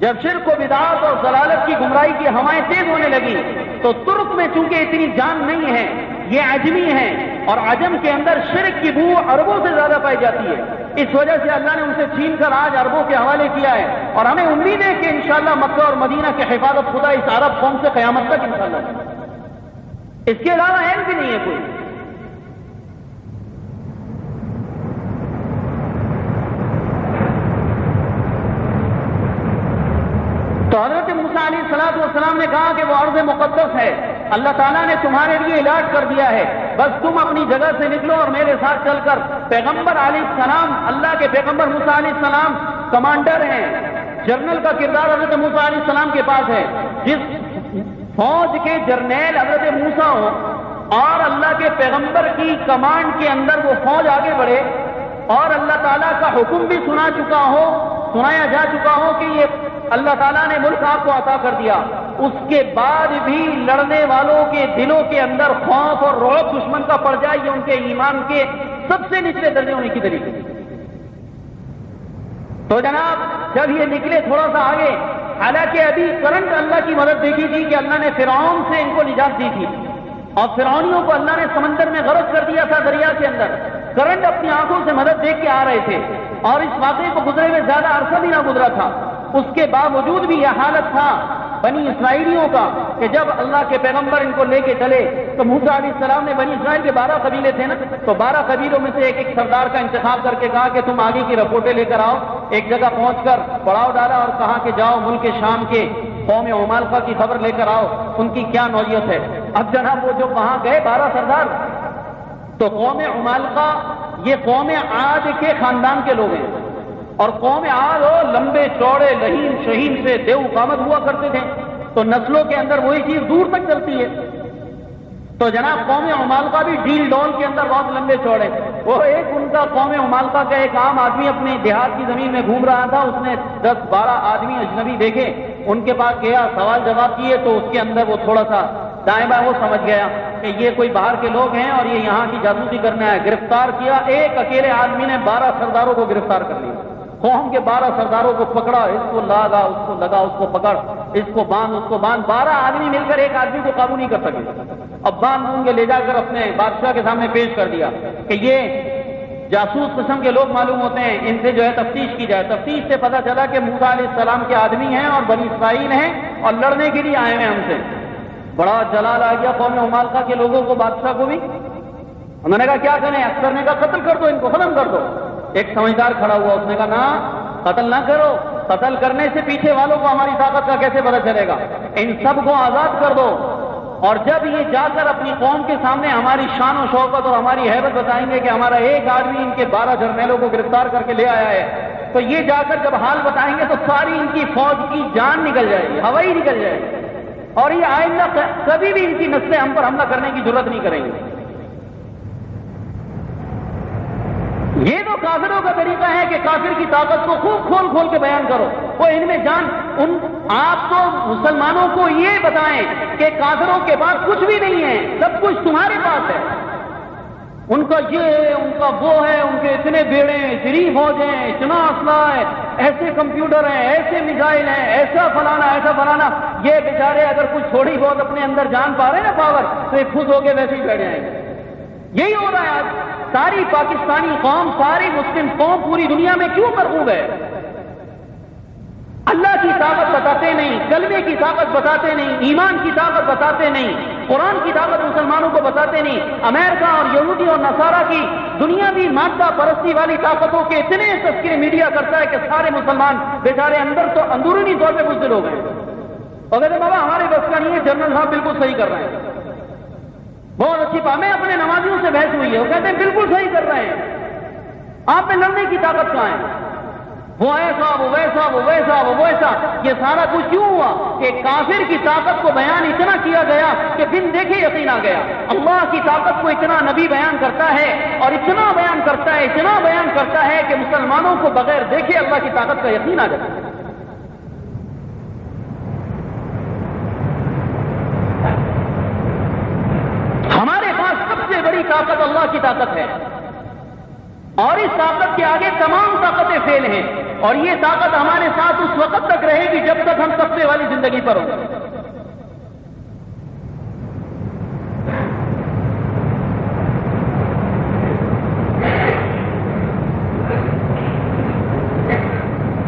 جب شرک و بدعت اور ضلالت کی گمراہی کی ہوائیں تیز ہونے لگی تو ترک میں چونکہ اتنی جان نہیں ہے، یہ عجمی ہیں، اور عجم کے اندر شرک کی بو عربوں سے زیادہ پائی جاتی ہے. اس وجہ سے اللہ نے ان سے چھین کر آج عربوں کے حوالے کیا ہے، اور ہمیں امید ہے کہ انشاءاللہ مکہ اور مدینہ کی حفاظت خدا اس عرب قوم سے قیامت تک انشاءاللہ. اس کے علاوہ علم بھی نہیں ہے کوئی. تو حضرت موسیٰ علیہ الصلوۃ والسلام نے کہا کہ وہ ارض مقدس ہے، اللہ تعالیٰ نے تمہارے لیے الاٹ کر دیا ہے، بس تم اپنی جگہ سے نکلو اور میرے ساتھ چل کر. پیغمبر علیہ السلام، اللہ کے پیغمبر موسیٰ علیہ السلام کمانڈر ہیں، جنرل کا کردار حضرت موسیٰ علیہ السلام کے پاس ہے. جس فوج کے جرنیل حضرت موسیٰ ہو اور اللہ کے پیغمبر کی کمانڈ کے اندر وہ فوج آگے بڑھے اور اللہ تعالیٰ کا حکم بھی سنایا جا چکا ہو کہ یہ اللہ تعالیٰ نے ملک آپ کو عطا کر دیا، اس کے بعد بھی لڑنے والوں کے دلوں کے اندر خوف اور رعب دشمن کا پڑ جائے، یہ ان کے ایمان کے سب سے نچلے درجے ہونے کی دلیل ہے. تو جناب جب یہ نکلے تھوڑا سا آگے، حالانکہ ابھی کرنٹ اللہ کی مدد دیکھی تھی کہ اللہ نے فرعون سے ان کو نجات دی تھی، اور فرعونیوں کو اللہ نے سمندر میں غرق کر دیا تھا دریا کے اندر. کرنٹ اپنی آنکھوں سے مدد دیکھ کے آ رہے تھے، اور اس واقعے کو گزرے ہوئے زیادہ عرصہ بھی نہ گزرا تھا. اس کے باوجود بھی یہ حالت تھا بنی اسرائیلیوں کا کہ جب اللہ کے پیغمبر ان کو لے کے چلے تو موسیٰ علیہ السلام نے بنی اسرائیل کے 12 قبیلے تھے نا، تو 12 قبیلوں میں سے ایک سردار کا انتخاب کر کے کہا کہ تم آگے کی رپورٹیں لے کر آؤ. ایک جگہ پہنچ کر پڑاؤ ڈالا اور کہا کہ جاؤ ملک شام کے قوم عمالقہ کی خبر لے کر آؤ، ان کی کیا نوعیت ہے. اب جناب وہ جو وہاں گئے 12 سردار، تو قوم عمالقہ یہ قوم عاد کے خاندان کے لوگ ہیں، اور قوم عاد لمبے چوڑے لہین شہین سے دیو قامت ہوا کرتے تھے، تو نسلوں کے اندر وہی چیز دور تک چلتی ہے. تو جناب قوم عمالقہ بھی ڈیل ڈول کے اندر بہت لمبے چوڑے. وہ ایک ان کا قوم عمالقہ کا ایک عام آدمی اپنے دیہات کی زمین میں گھوم رہا تھا، اس نے 10-12 آدمی اجنبی دیکھے، ان کے پاس گیا، سوال جواب کیے، تو اس کے اندر وہ تھوڑا سا دائیں بائیں وہ سمجھ گیا کہ یہ کوئی باہر کے لوگ ہیں اور یہ یہاں کی جاسوسی کرنا ہے. گرفتار کیا، ایک اکیلے آدمی نے 12 سرداروں کو گرفتار کر لیا. قوم کے 12 سرداروں کو پکڑا، اس کو لاگا، اس کو لگا، اس کو پکڑ، اس کو باندھ، اس کو باندھ. 12 آدمی مل کر ایک آدمی کو قابو نہیں کر سکے. اب باندھ کے لے جا کر اپنے بادشاہ کے سامنے پیش کر دیا کہ یہ جاسوس قسم کے لوگ معلوم ہوتے ہیں، ان سے جو ہے تفتیش کی جائے. تفتیش سے پتہ چلا کہ موسیٰ علیہ السلام کے آدمی ہیں اور بنی اسرائیل ہیں اور لڑنے کے لیے آئے ہیں ہم سے. بڑا جلال آ گیا قوم عمالقہ کے لوگوں کو، بادشاہ کو بھی. انہوں نے کہا کیا کریں؟ اکثر نے کہا قتل کر دو، ان کو ختم کر دو. ایک سمجھدار کھڑا ہوا، اس نے کہا نہ، قتل نہ کرو، قتل کرنے سے پیچھے والوں کو ہماری طاقت کا کیسے پتہ چلے گا، ان سب کو آزاد کر دو، اور جب یہ جا کر اپنی قوم کے سامنے ہماری شان و شوکت اور ہماری حیبت بتائیں گے کہ ہمارا ایک آدمی ان کے 12 جرنیلوں کو گرفتار کر کے لے آیا ہے، تو یہ جا کر جب حال بتائیں گے تو ساری ان کی فوج کی جان نکل جائے گی، ہوا ہی نکل جائے گی، اور یہ آئندہ کبھی بھی ان کی نسلیں ہم پر حملہ کرنے کی ضرورت نہیں کریں گے. یہ تو کافروں کا طریقہ ہے کہ کافر کی طاقت کو خوب کھول کھول کے بیان کرو. وہ ان میں جان، آپ تو مسلمانوں کو یہ بتائیں کہ کافروں کے پاس کچھ بھی نہیں ہے، سب کچھ تمہارے پاس ہے. ان کا یہ ہے، ان کا وہ ہے، ان کے اتنے بیڑے ہیں، اتنی فوج ہیں، اتنا اسلحہ ہے، ایسے کمپیوٹر ہیں، ایسے میزائل ہیں، ایسا فلانا ایسا فلانا. یہ بیچارے اگر کچھ تھوڑی بہت اپنے اندر جان پا رہے ہیں نا پاور، تو یہ خود ہو کے ویسے ہی بیٹھ جائیں گے. یہی ہو رہا ہے آج. ساری پاکستانی قوم، ساری مسلم قوم پوری دنیا میں کیوں مرغوب ہے؟ اللہ کی طاقت بتاتے نہیں، کلمے کی طاقت بتاتے نہیں، ایمان کی طاقت بتاتے نہیں، قرآن کی طاقت مسلمانوں کو بتاتے نہیں. امریکہ اور یہودی اور نصارہ کی دنیاوی مادہ پرستی والی طاقتوں کے اتنے تذکرے میڈیا کرتا ہے کہ سارے مسلمان بیچارے اندرونی طور پہ بزدل ہو گئے. اور کہتے بابا ہمارے بس کا نہیں ہے، جنرل صاحب بالکل صحیح کر رہے ہیں، بہت اچھی بات. میں اپنے نمازیوں سے بحث ہوئی ہے، وہ کہتے ہیں بالکل صحیح کر رہے ہیں، آپ میں لڑنے کی طاقت کہاں ہے؟ وہ ایسا وہ ویسا وہ ویسا وہ ویسا. یہ سارا کچھ کیوں ہوا کہ کافر کی طاقت کو بیان اتنا کیا گیا کہ بن دیکھے یقین آ گیا. اللہ کی طاقت کو اتنا نبی بیان کرتا ہے اور اتنا بیان کرتا ہے، اتنا بیان کرتا ہے کہ مسلمانوں کو بغیر دیکھے اللہ کی طاقت کا یقین آ جاتا ہے. ہمارے پاس سب سے بڑی طاقت اللہ کی طاقت ہے، اور اس طاقت کے آگے تمام طاقتیں فیل ہیں. اور یہ طاقت ہمارے ساتھ اس وقت تک رہے گی جب تک ہم تقوی والی زندگی پر ہوں گے.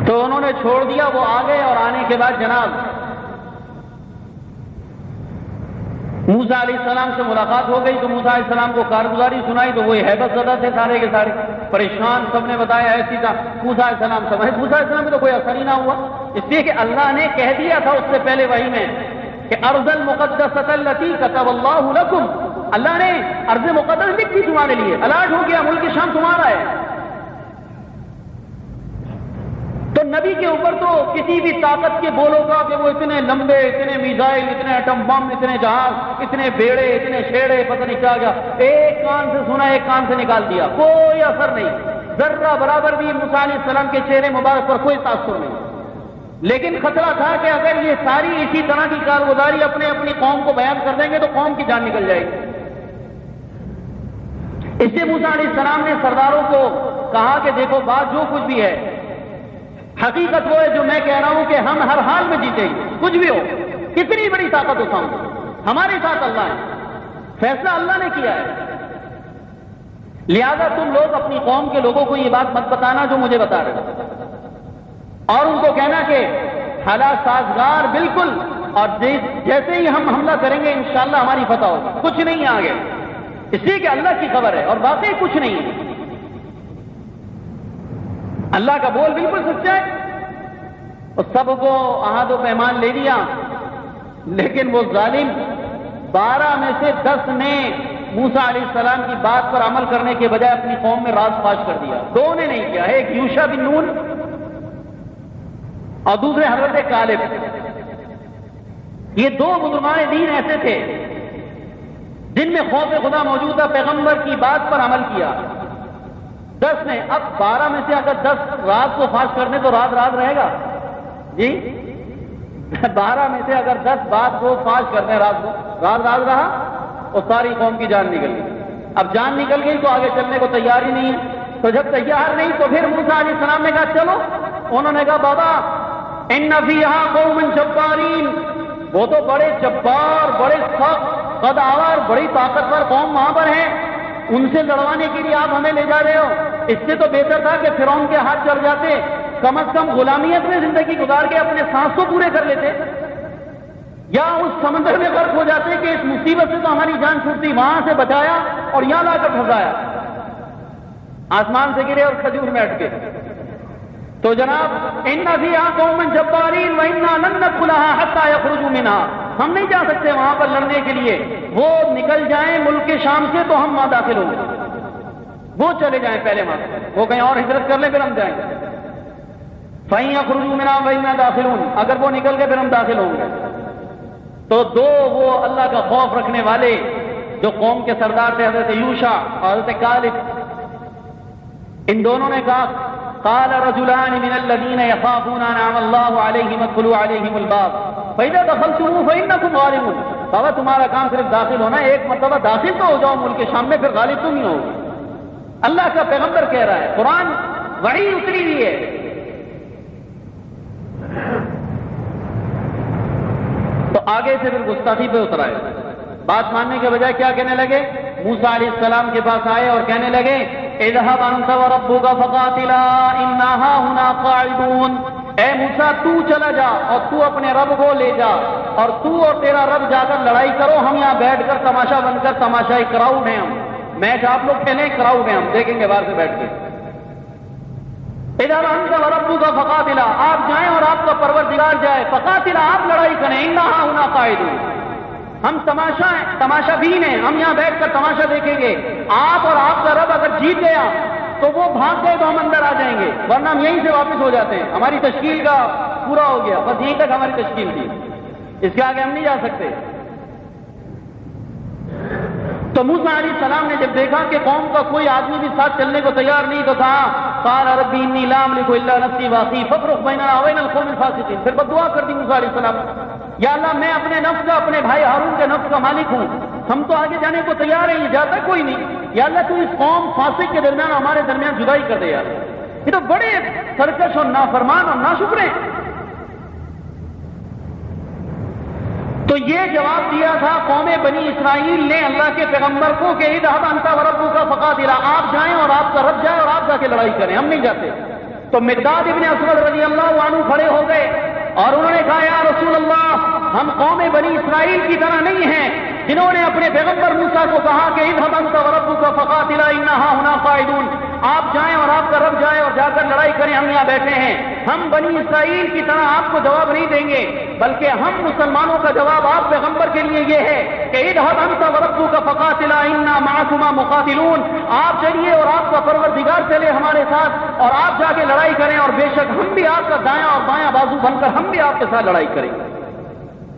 تو انہوں نے چھوڑ دیا، وہ آ گئے، اور آنے کے بعد جناب موسیٰ علیہ السلام سے ملاقات ہو گئی. تو موسیٰ علیہ السلام کو کارگزاری سنائی تو وہ حیبت زدہ تھے سارے کے سارے، پریشان. سب نے بتایا ایسی تھا. موسیٰ علیہ السلام سمجھے، موسیٰ علیہ السلام میں تو کوئی اثر ہی نہ ہوا، اس لیے کہ اللہ نے کہہ دیا تھا اس سے پہلے وحی میں کہ ارض المقدسۃ التی کتب اللہ لکم. اللہ نے ارض مقدس لکھ دی تمہارے لیے، الاٹ ہو گیا، ملک شام تمہارا ہے. تو نبی کے اوپر تو کسی بھی طاقت کے بولو کا کہ وہ اتنے لمبے، اتنے میزائل، اتنے ایٹم بم، اتنے جہاز، اتنے بیڑے، اتنے شیڑے، پتہ نہیں کیا گیا، ایک کان سے سنا ایک کان سے نکال دیا، کوئی اثر نہیں. ذرہ برابر بھی موسیٰ علیہ السلام کے چہرے مبارک پر کوئی تاثر نہیں. لیکن خطرہ تھا کہ اگر یہ ساری اسی طرح کی کارگزاری اپنی قوم کو بیان کر دیں گے تو قوم کی جان نکل جائے گی. اس سے موسیٰ علیہ السلام نے سرداروں کو کہا کہ دیکھو بات جو کچھ بھی ہے، حقیقت وہ ہے جو میں کہہ رہا ہوں کہ ہم ہر حال میں جیتیں گے، کچھ بھی ہو، کتنی بڑی طاقت ہو سامنے، ہمارے ساتھ اللہ ہے، فیصلہ اللہ نے کیا ہے. لہذا تم لوگ اپنی قوم کے لوگوں کو یہ بات مت بتانا جو مجھے بتا رہے ہو، اور ان کو کہنا کہ حالات سازگار بالکل، اور جیسے ہی ہم حملہ کریں گے انشاءاللہ ہماری فتح ہوگی، کچھ نہیں آگے، اس لیے کہ اللہ کی خبر ہے اور واقعی کچھ نہیں ہے. اللہ کا بول بالکل سچا ہے. اور سب کو عہد و پیمان لے لیا، لیکن وہ ظالم 12 میں سے 10 نے موسیٰ علیہ السلام کی بات پر عمل کرنے کے بجائے اپنی قوم میں راز فاش کر دیا. 2 نے نہیں کیا، ایک یوشع بن نون اور دوسرے حضرت کالب. یہ 2 بزرگان دین ایسے تھے جن میں خوف خدا موجود تھا، پیغمبر کی بات پر عمل کیا. 10 نے. اب 12 میں سے اگر 10 راز کو فاش کر دیں تو راز رہے گا جی؟ 12 میں سے اگر 10 بات کو فاش کر دیں راز کو، راز رہا اور ساری قوم کی جان نکل گئی. اب جان نکل گئی تو آگے چلنے کو تیار ہی نہیں ہے. تو جب تیار نہیں تو پھر موسیٰ علیہ السلام نے کہا چلو. انہوں نے کہا بابا ان فیہا قوم جبارین، وہ تو بڑے جبار، بڑے سخت قدآور، بڑی طاقتور قوم وہاں پر ہیں، ان سے لڑوانے کے لیے آپ ہمیں لے جا رہے ہو. اس سے تو بہتر تھا کہ فرعون کے ہاتھ چڑھ جاتے، کم از کم غلامیت میں زندگی گزار کے اپنے سانس تو پورے کر لیتے، یا اس سمندر میں غرق ہو جاتے کہ اس مصیبت سے تو ہماری جان چھوٹتی. وہاں سے بچایا اور یہاں لا کر پھنسایا، آسمان سے گرے اور کھجور میں اٹکے. تو جناب ان فیہا قوم جبارین وانا لن ندخلها حتى يخرجوا منها، ہم نہیں جا سکتے وہاں پر لڑنے کے لیے، وہ نکل جائیں ملک کے شام سے تو ہم وہاں داخل ہوں گے. وہ چلے جائیں پہلے وہاں، وہ کہیں اور ہجرت کر لیں پھر ہم جائیں گے. فَإِن يَخْرُجُوا مِنْهَا وَإِنَّا دَاخِلُونَ، اگر وہ نکل گئے پھر ہم داخل ہوں گے. تو 2 وہ اللہ کا خوف رکھنے والے جو قوم کے سردار تھے، حضرت یوشع اور حضرت کالب، ان دونوں نے کہا قال رجلان من الذين يخافون انعم الله عليهم ادخلوا عليهم الباب فاذا دخلتموه فانكم غالبون. بابا تمہارا کام صرف داخل ہونا ہے، ایک مرتبہ داخل تو ہو جاؤ ملک شام میں، پھر غالب تم ہی ہوگے۔ اللہ کا پیغمبر کہہ رہا ہے، قرآن وحی اتری ہوئی ہے۔ تو آگے سے پھر گستاخی پہ اترا ہے، بات ماننے کے بجائے کیا کہنے لگے؟ موسیٰ علیہ السلام کے پاس آئے اور کہنے لگے اذهب انت وربك فقاتلا انا هاهنا قاعدون، اے موسیٰ تو چلا جا اور تو اپنے رب کو لے جا، اور تو اور تیرا رب جا کر لڑائی کرو، ہم یہاں بیٹھ کر تماشا بن کر، تماشائی کراؤڈ ہیں ہم، میچ آپ لوگ کھیلیں، کراؤڈ ہیں ہم، دیکھیں گے باہر سے بیٹھ کے۔ اذهب انت وربك فقاتلا، آپ جائیں اور آپ کا پروردگار جائے، فقاتلا آپ لڑائی کریں، انا هاهنا قاعدون، ہم تماشا بھی ہیں، ہم یہاں بیٹھ کر تماشا دیکھیں گے، آپ اور آپ کا رب اگر جیت گیا تو وہ بھاگ گئے تو ہم اندر آ جائیں گے، ورنہ ہم یہیں سے واپس ہو جاتے ہیں، ہماری تشکیل کا پورا ہو گیا، بس یہیں تک ہماری تشکیل تھی، اس کے آگے ہم نہیں جا سکتے۔ تو موسیٰ علیہ السلام نے جب دیکھا کہ قوم کا کوئی آدمی بھی ساتھ چلنے کو تیار نہیں تو کہا قال ربی انی لا املک الا نفسی واخی فافرق بیننا وبین القوم الفاسقین، پھر بدعا کر دی موسیٰ علیہ السلام، یا اللہ میں اپنے نفس کا، اپنے بھائی ہارون کے نفس کا مالک ہوں، ہم تو آگے جانے کو تیار ہیں، یہ جاتا کوئی نہیں، یا اللہ تو اس قوم فاسق کے درمیان ہمارے درمیان جدائی کر دے یار، یہ تو بڑے سرکش اور نافرمان اور ناشکر ہیں۔ تو یہ جواب دیا تھا قوم بنی اسرائیل نے اللہ کے پیغمبر کو کہ اذهب انت وربك فقاتلا، آپ جائیں اور آپ کا رب جائے اور آپ جا کے لڑائی کریں، ہم نہیں جاتے۔ تو مقداد ابن اسود رضی اللہ عنہ کھڑے ہو گئے اور انہوں نے کہا یا رسول اللہ، ہم قوم بنی اسرائیل کی طرح نہیں ہیں جنہوں نے اپنے پیغمبر موسیٰ کو کہا کہ اذهب انت وربك فقاتلا انا هاهنا قاعدون، آپ جائیں اور آپ کا رب جائے اور جا کر لڑائی کریں، ہم یہاں بیٹھے ہیں۔ ہم بنی اسرائیل کی طرح آپ کو جواب نہیں دیں گے، بلکہ ہم مسلمانوں کا جواب آپ پیغمبر کے لیے یہ ہے کہ اذهب انت وربك فقاتلا انا معكما مقاتلون، آپ چلیے اور آپ کا پروردگار چلے ہمارے ساتھ اور آپ جا کے لڑائی کریں، اور بے شک ہم بھی آپ کا دایاں اور بایاں بازو بن کر ہم بھی آپ کے ساتھ لڑائی کریں گے،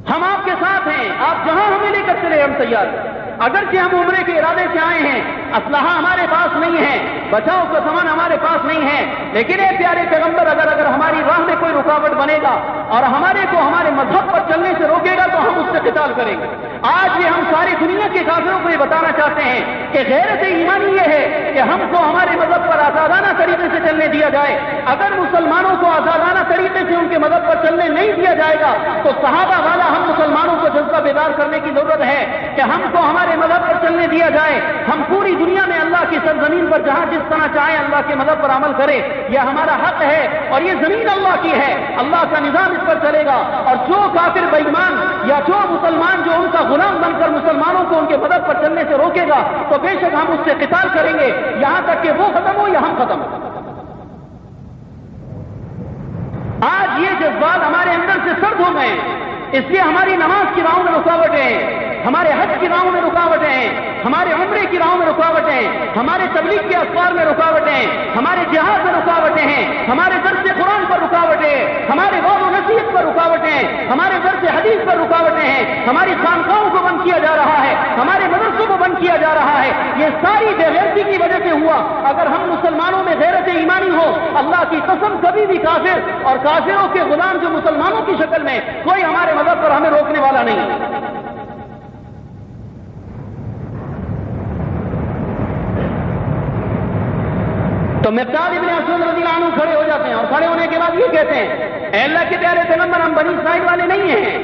ہم آپ کے ساتھ ہیں، آپ جہاں ہمیں لے کر چلے ہم تیار ہیں۔ اگرچہ ہم عمرے کے ارادے سے آئے ہیں، اسلحہ ہمارے پاس نہیں ہے، بچاؤ کا سامان ہمارے پاس نہیں ہے، لیکن اے پیارے پیغمبر اگر ہماری راہ میں کوئی رکاوٹ بنے گا اور ہمارے کو ہمارے مذہب پر چلنے سے روکے گا تو ہم اس سے قتال کریں گے۔ آج یہ ہم ساری دنیا کے کافروں کو یہ بتانا چاہتے ہیں کہ غیرت ایمانی یہ ہے کہ ہم کو ہمارے مذہب پر آزادانہ طریقے سے چلنے دیا جائے۔ اگر مسلمانوں کو آزادانہ طریقے سے ان کے مذہب پر چلنے نہیں دیا جائے گا تو صحابہ والا ہم مسلمانوں کو جذبہ بیدار کرنے کی ضرورت ہے کہ ہم کو ہمارے مذہب پر چلنے دیا جائے، ہم پوری دنیا میں اللہ کی سرزمین پر جہاں جس طرح چاہیں اللہ کے مذہب پر عمل کرے، یہ ہمارا حق ہے، اور یہ زمین اللہ کی ہے، اللہ کا نظام اس پر چلے گا، اور جو کافر بے ایمان یا جو مسلمان جو ان کا غلام بن کر مسلمانوں کو ان کے مذہب پر چلنے سے روکے گا تو بے شک ہم اس سے قتال کریں گے، یہاں تک کہ وہ ختم ہو یا ہم ختم ہو۔ آج یہ جذبات ہمارے اندر سے سرد ہو گئے، اس لیے ہماری نماز کی راہوں میں رکاوٹیں ہیں، ہمارے حج کی راہوں میں رکاوٹیں ہیں، ہمارے عمرے کی راہوں میں رکاوٹیں ہیں، ہمارے تبلیغ کے اسفار میں رکاوٹیں ہیں، ہمارے جہاد میں رکاوٹیں ہیں، ہمارے درس قرآن پر رکاوٹیں ہیں، ہمارے وعظ و نصیحت پر رکاوٹیں ہیں، ہمارے درس حدیث پر رکاوٹیں ہیں، ہماری خانقاہوں کو بند کیا جا رہا ہے، ہمارے مدرسوں کو بند کیا جا رہا ہے۔ یہ ساری بے غیرتی کی وجہ سے ہوا۔ اگر ہم مسلمانوں میں غیرت ایمانی ہو، اللہ کی قسم کبھی بھی کافر اور کافروں کے غلام جو مسلمانوں کی شکل میں کوئی ہمارے مذہب پر ہمیں روکنے والا نہیں۔ تو مقداد ابن اسود رضی اللہ عنہ کھڑے ہو جاتے ہیں اور کھڑے ہونے کے بعد یہ کہتے ہیں اے اللہ کے پیارے پیغمبر، ہم بنی اسرائیل والے نہیں ہیں،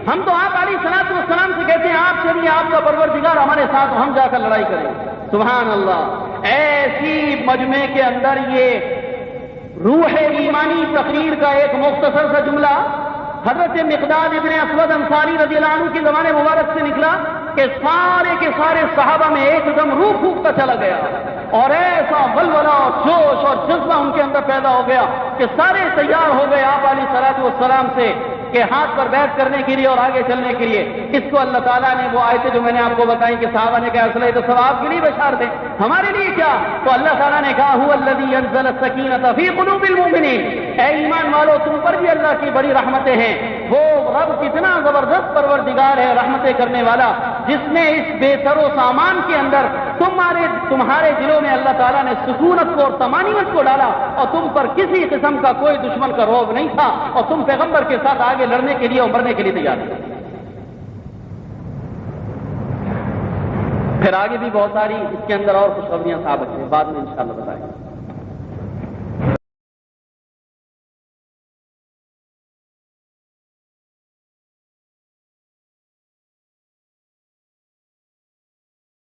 ہم تو آپ علیہ الصلوۃ والسلام سے کہتے ہیں آپ چلیے، آپ کا پروردگار ہمارے ساتھ، ہم جا کر لڑائی کریں۔ سبحان اللہ، ایسی مجمع کے اندر یہ روح ایمانی تقریر کا ایک مختصر سا جملہ حضرت مقداد ابن اسود انصاری رضی اللہ عنہ کی زبان مبارک سے نکلا کہ سارے کے سارے صحابہ میں ایک دم روح پھونکتا چلا گیا، اور ایسا ولولہ اور جوش اور جذبہ ان کے اندر پیدا ہو گیا کہ سارے تیار ہو گئے آپ علیہ الصلوۃ والسلام سے کہ ہاتھ پر بیعت کرنے کے لیے اور آگے چلنے کے لیے۔ اس کو اللہ تعالیٰ نے وہ آیتیں جو میں نے آپ کو بتائی کہ صحابہ نے کہا اصل تو سب آپ کے لیے بشار دیں، ہمارے لیے کیا؟ تو اللہ تعالیٰ نے کہا هو الذی انزل السکینۃ فی قلوب المؤمنین، اے ایمان والو تم پر بھی اللہ کی بڑی رحمتیں ہیں۔ وہ رب کتنا زبردست پروردگار ہے، رحمتیں کرنے والا، جس نے اس بے سر و سامان کے اندر تمہارے دلوں میں اللہ تعالیٰ نے سکونت کو اور طمانینت کو ڈالا، اور تم پر کسی قسم کا کوئی دشمن کا رعب نہیں تھا، اور تم پیغمبر کے ساتھ آگے لڑنے کے لیے اور مرنے کے لیے تیار تھے۔ پھر آگے بھی بہت ساری اس کے اندر اور خوشخبریاں ثابت ہیں، بعد میں انشاءاللہ بتائیں گے۔